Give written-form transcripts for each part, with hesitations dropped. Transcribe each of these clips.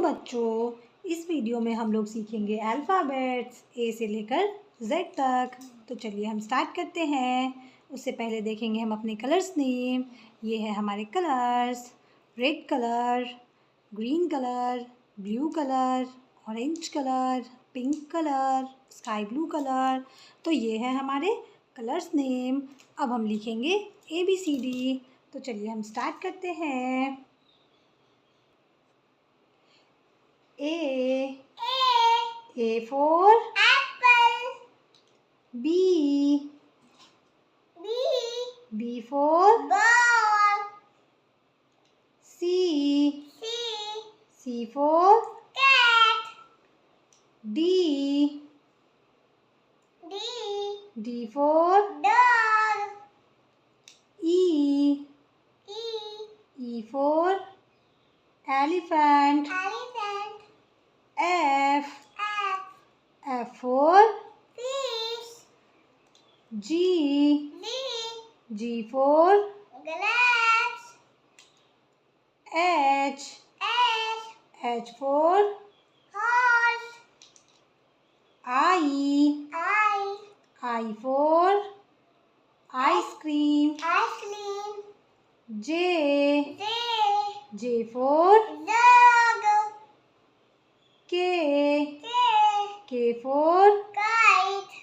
बच्चों, इस वीडियो में हम लोग सीखेंगे अल्फ़ाबेट्स ए से लेकर जेड तक। तो चलिए हम स्टार्ट करते हैं। उससे पहले देखेंगे हम अपने कलर्स नेम। ये है हमारे colours: red colour, green colour, blue colour, orange colour, pink colour, sky blue colour. तो ये है हमारे कलर्स नेम। अब हम लिखेंगे ABCD। तो चलिए हम स्टार्ट करते हैं। A for apple. B for Ball. C for Cat. D for Dog. E for elephant. Elephant. F for Fish. G for Glass. H for Horse. I for ice cream. Ice cream. J for Dog. K for Kite.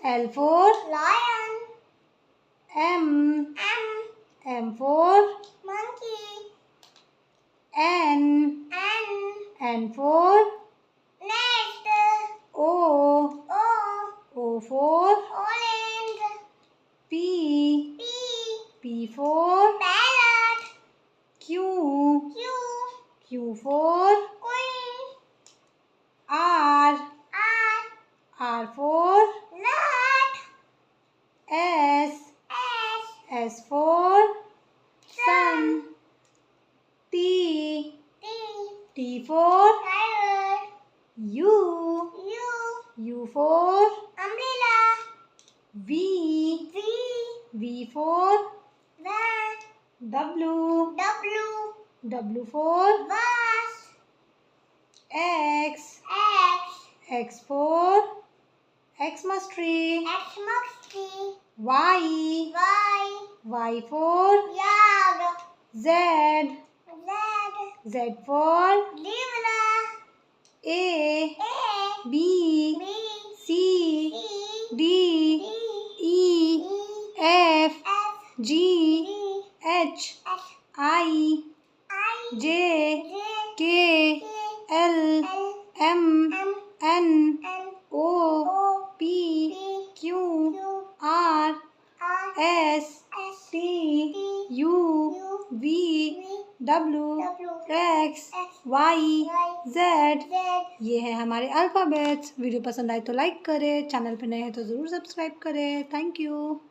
L for Lion. M for Monkey. N for Nest. O for Orange. P for Parrot. Q for Queen. R for Nut. S for sun. T for Tiger. U for Umbrella. V for Van. W for Bus. X for Xmas tree. Xmas tree. Y for Yard. Z for Zebra. A B C D E F G H I J K L M N O P Q R S T U V W X Y Z। ये है हमारे alphabets. Video पसंद आए तो like करें, channel पर नए हैं तो ज़रूर सब्सक्राइब करें। Thank you.